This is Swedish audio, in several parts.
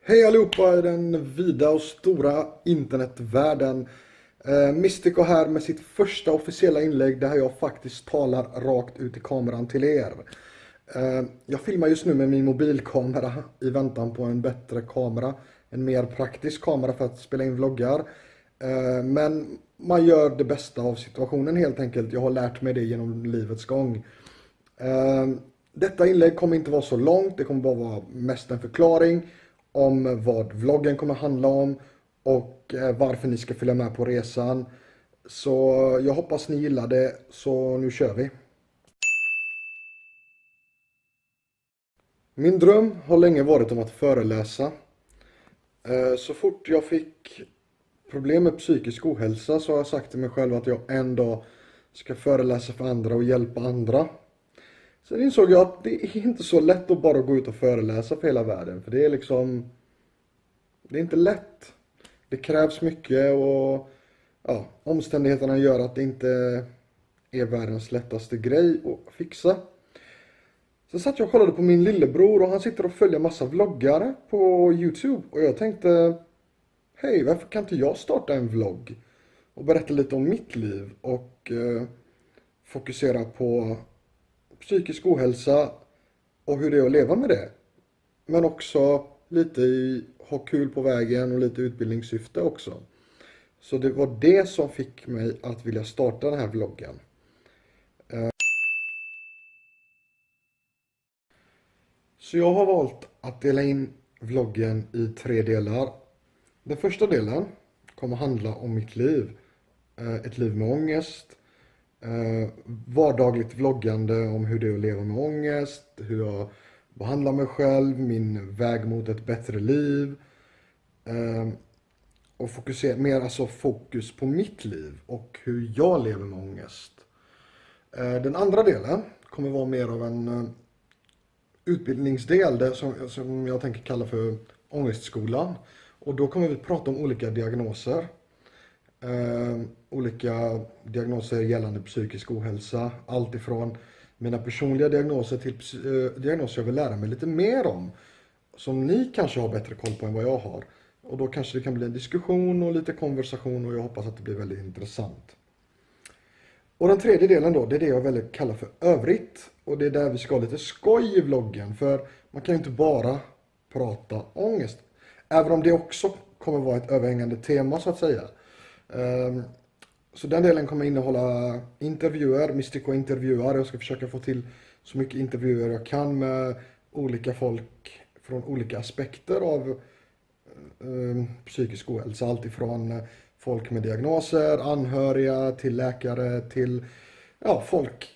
Hej allihopa i den vida och stora internetvärlden. Mystico här med sitt första officiella inlägg där jag faktiskt talar rakt ut i kameran till er. Jag filmar just nu med min mobilkamera i väntan på en bättre kamera. En mer praktisk kamera för att spela in vloggar. Men man gör det bästa av situationen helt enkelt. Jag har lärt mig det genom livets gång. Detta inlägg kommer inte vara så långt. Det kommer bara vara mest en förklaring om vad vloggen kommer handla om och varför ni ska följa med på resan. Så jag hoppas ni gillar det, så nu kör vi. Min dröm har länge varit om att föreläsa. Så fort jag fick problem med psykisk ohälsa så har jag sagt till mig själv att jag en dag ska föreläsa för andra och hjälpa andra. Sen insåg jag att det är inte så lätt att bara gå ut och föreläsa för hela världen. För det är liksom, det är inte lätt. Det krävs mycket och omständigheterna gör att det inte är världens lättaste grej att fixa. Så satt jag och kollade på min lillebror och han sitter och följer massa vloggare på YouTube. Och jag tänkte, hej, varför kan inte jag starta en vlogg? Och berätta lite om mitt liv och fokusera på psykisk ohälsa och hur det är att leva med det. Men också lite ha kul på vägen och lite utbildningssyfte också. Så det var det som fick mig att vilja starta den här vloggen. Så jag har valt att dela in vloggen i 3 delar. Den första delen kommer handla om mitt liv. Ett liv med ångest. Vardagligt vloggande om hur det är att leva med ångest. Hur jag behandlar mig själv. Min väg mot ett bättre liv. Och fokus på mitt liv och hur jag lever med ångest. Den andra delen kommer vara mer av en utbildningsdel som jag tänker kalla för ångestskolan. Och då kommer vi prata om olika diagnoser. Olika diagnoser gällande psykisk ohälsa. Allt ifrån mina personliga diagnoser till diagnoser jag vill lära mig lite mer om. Som ni kanske har bättre koll på än vad jag har. Och då kanske det kan bli en diskussion och lite konversation och jag hoppas att det blir väldigt intressant. Och den tredje delen då, det är det jag väldigt kallar för övrigt. Och det är där vi ska ha lite skoj i vloggen. För man kan ju inte bara prata ångest. Även om det också kommer vara ett överhängande tema så att säga. Så den delen kommer innehålla intervjuer, Mystico intervjuer. Jag ska försöka få till så mycket intervjuer jag kan med olika folk från olika aspekter av psykisk ohälsa. Allt ifrån folk med diagnoser, anhöriga till läkare till folk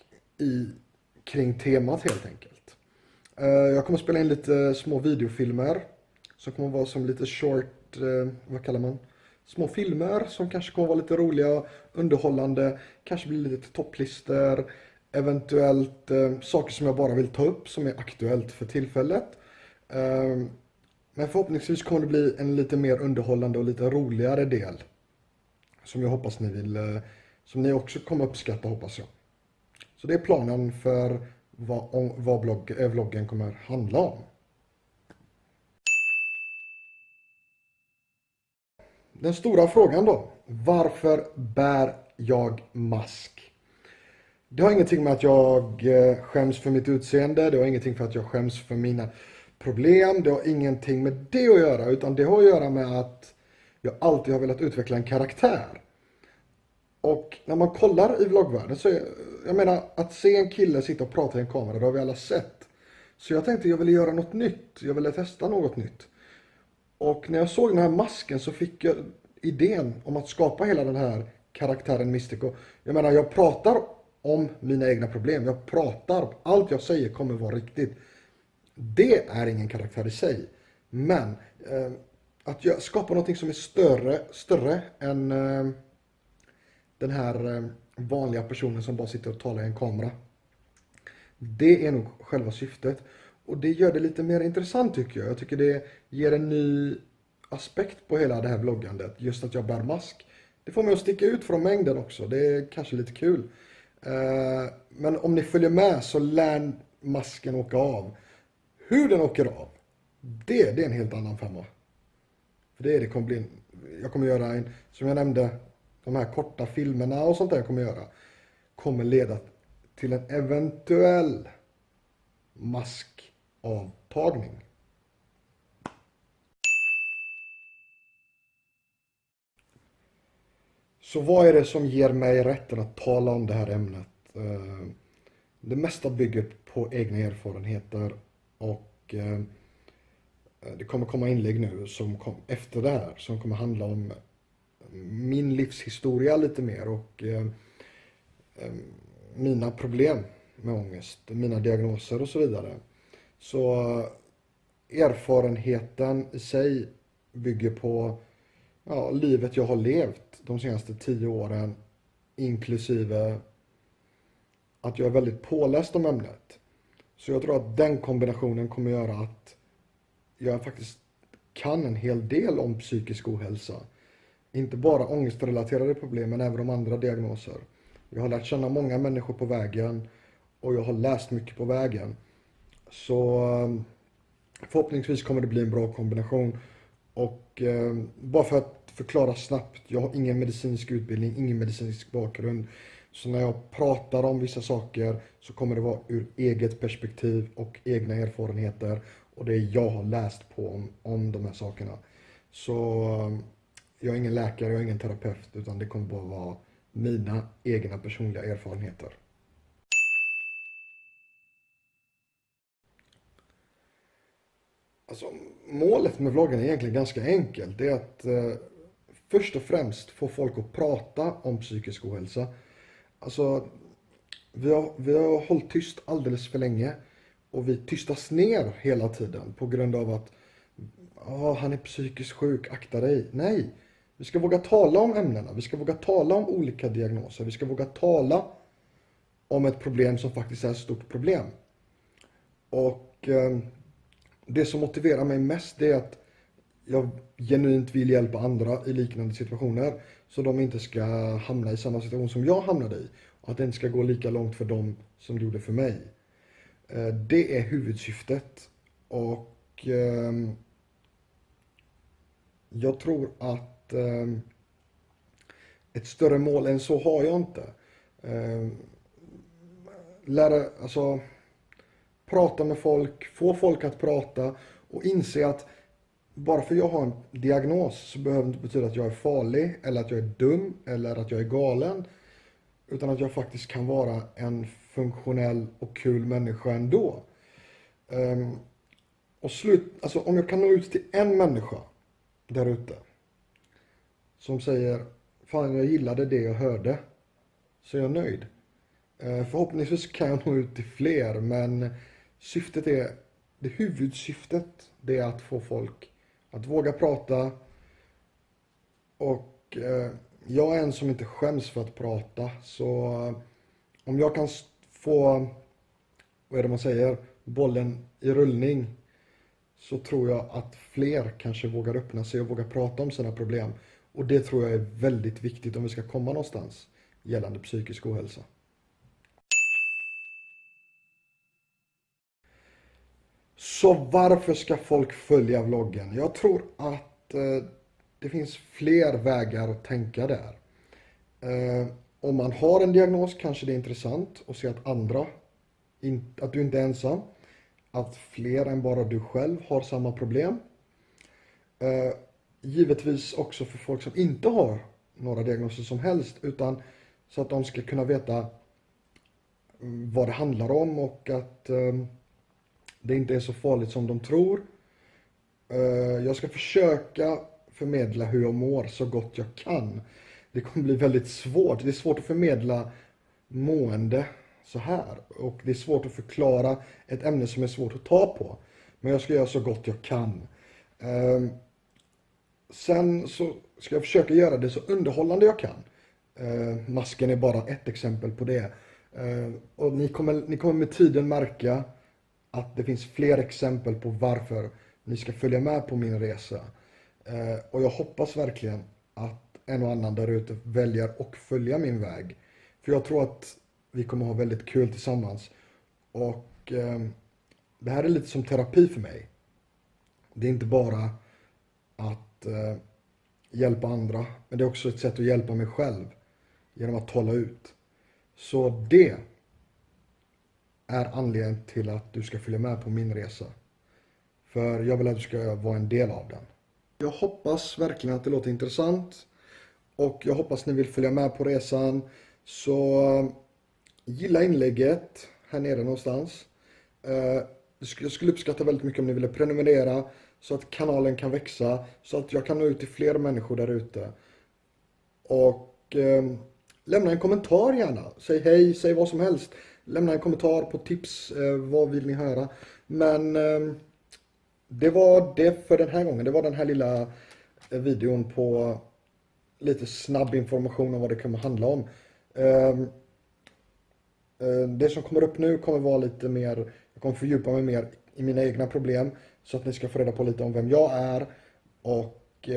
kring temat helt enkelt. Jag kommer spela in lite små videofilmer som kommer vara som lite short, små filmer som kanske kommer vara lite roliga, underhållande, kanske blir lite topplistor, eventuellt saker som jag bara vill ta upp som är aktuellt för tillfället. Men förhoppningsvis kommer det bli en lite mer underhållande och lite roligare del som jag hoppas som ni också kommer uppskatta, hoppas jag. Så det är planen för vad vloggen kommer handla om. Den stora frågan då. Varför bär jag mask? Det har ingenting med att jag skäms för mitt utseende. Det har ingenting för att jag skäms för mina problem. Det har ingenting med det att göra. Utan det har att göra med att jag alltid har velat utveckla en karaktär. Och när man kollar i vloggvärlden så jag menar att se en kille sitta och prata i en kamera, det har vi alla sett. Så jag tänkte jag ville göra något nytt. Jag ville testa något nytt. Och när jag såg den här masken så fick jag idén om att skapa hela den här karaktären Mystico. Jag menar, jag pratar om mina egna problem. Allt jag säger kommer vara riktigt. Det är ingen karaktär i sig. Men att jag skapar något som är större än den här vanliga personen som bara sitter och talar i en kamera. Det är nog själva syftet. Och det gör det lite mer intressant tycker jag. Jag tycker det ger en ny aspekt på hela det här vloggandet. Just att jag bär mask. Det får mig att sticka ut från mängden också. Det är kanske lite kul. Men om ni följer med så lär masken åka av. Hur den åker av, det är en helt annan femma. För det är det kommer bli. Jag kommer göra som jag nämnde, de här korta filmerna och sånt där jag kommer göra. Kommer leda till en eventuell maskavtagning. Så vad är det som ger mig rätten att tala om det här ämnet? Det mesta bygger på egna erfarenheter och det kommer komma inlägg nu efter det här som kommer handla om min livshistoria lite mer och mina problem med ångest, mina diagnoser och så vidare. Så erfarenheten i sig bygger på livet jag har levt de senaste 10 åren, inklusive att jag är väldigt påläst om ämnet. Så jag tror att den kombinationen kommer göra att jag faktiskt kan en hel del om psykisk ohälsa. Inte bara ångestrelaterade problem, men även om andra diagnoser. Jag har lärt känna många människor på vägen och jag har läst mycket på vägen. Så förhoppningsvis kommer det bli en bra kombination. Och bara för att förklara snabbt, jag har ingen medicinsk utbildning, ingen medicinsk bakgrund. Så när jag pratar om vissa saker så kommer det vara ur eget perspektiv och egna erfarenheter. Och det jag har läst på om de här sakerna. Så jag är ingen läkare, jag är ingen terapeut, utan det kommer bara vara mina egna personliga erfarenheter. Alltså, målet med vloggen är egentligen ganska enkelt. Det är att först och främst få folk att prata om psykisk ohälsa. Alltså, vi har hållit tyst alldeles för länge. Och vi tystas ner hela tiden på grund av att han är psykiskt sjuk, akta dig. Nej, vi ska våga tala om ämnena. Vi ska våga tala om olika diagnoser. Vi ska våga tala om ett problem som faktiskt är ett stort problem. Och det som motiverar mig mest är att jag genuint vill hjälpa andra i liknande situationer. Så de inte ska hamna i samma situation som jag hamnade i. Och att det inte ska gå lika långt för dem som det gjorde för mig. Det är huvudsyftet. Och jag tror att ett större mål än så har jag inte. Prata med folk, få folk att prata och inse att bara för jag har en diagnos så behöver det inte betyda att jag är farlig eller att jag är dum eller att jag är galen. Utan att jag faktiskt kan vara en funktionell och kul människa ändå. Om jag kan nå ut till en människa där ute som säger fan, jag gillade det jag hörde, så är jag nöjd. Förhoppningsvis kan jag nå ut till fler, men huvudsyftet det är att få folk att våga prata. Och jag är en som inte skäms för att prata, så om jag kan få, vad är det man säger, bollen i rullning, så tror jag att fler kanske vågar öppna sig och vågar prata om sina problem. Och det tror jag är väldigt viktigt om vi ska komma någonstans gällande psykisk ohälsa. Så varför ska folk följa vloggen? Jag tror att det finns fler vägar att tänka där. Om man har en diagnos kanske det är intressant att se att att du inte är ensam. Att fler än bara du själv har samma problem. Givetvis också för folk som inte har några diagnoser som helst, utan så att de ska kunna veta vad det handlar om och att det inte är så farligt som de tror. Jag ska försöka förmedla hur jag mår så gott jag kan. Det kommer bli väldigt svårt. Det är svårt att förmedla mående så här. Och det är svårt att förklara ett ämne som är svårt att ta på. Men jag ska göra så gott jag kan. Sen så ska jag försöka göra det så underhållande jag kan. Masken är bara ett exempel på det. Och ni kommer med tiden märka att det finns fler exempel på varför ni ska följa med på min resa. Och jag hoppas verkligen att en och annan där ute väljer att följa min väg. För jag tror att vi kommer ha väldigt kul tillsammans. Och det här är lite som terapi för mig. Det är inte bara att hjälpa andra. Men det är också ett sätt att hjälpa mig själv genom att tala ut. Så det är anledningen till att du ska följa med på min resa. För jag vill att du ska vara en del av den. Jag hoppas verkligen att det låter intressant. Och jag hoppas ni vill följa med på resan. Så gilla inlägget här nere någonstans. Jag skulle uppskatta väldigt mycket om ni ville prenumerera. Så att kanalen kan växa. Så att jag kan nå ut till fler människor där ute. Och lämna en kommentar gärna. Säg hej, säg vad som helst. Lämna en kommentar på tips. Vad vill ni höra? Men det var det för den här gången. Det var den här lilla videon på lite snabb information om vad det kommer handla om. Det som kommer upp nu kommer vara lite mer, jag kommer fördjupa mig mer i mina egna problem. Så att ni ska få reda på lite om vem jag är. Och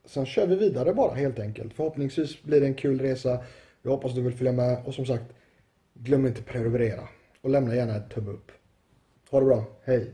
sen kör vi vidare bara helt enkelt. Förhoppningsvis blir det en kul resa. Jag hoppas du vill följa med. Och som sagt, glöm inte prenumerera. Och lämna gärna ett tumme upp. Ha det bra, hej!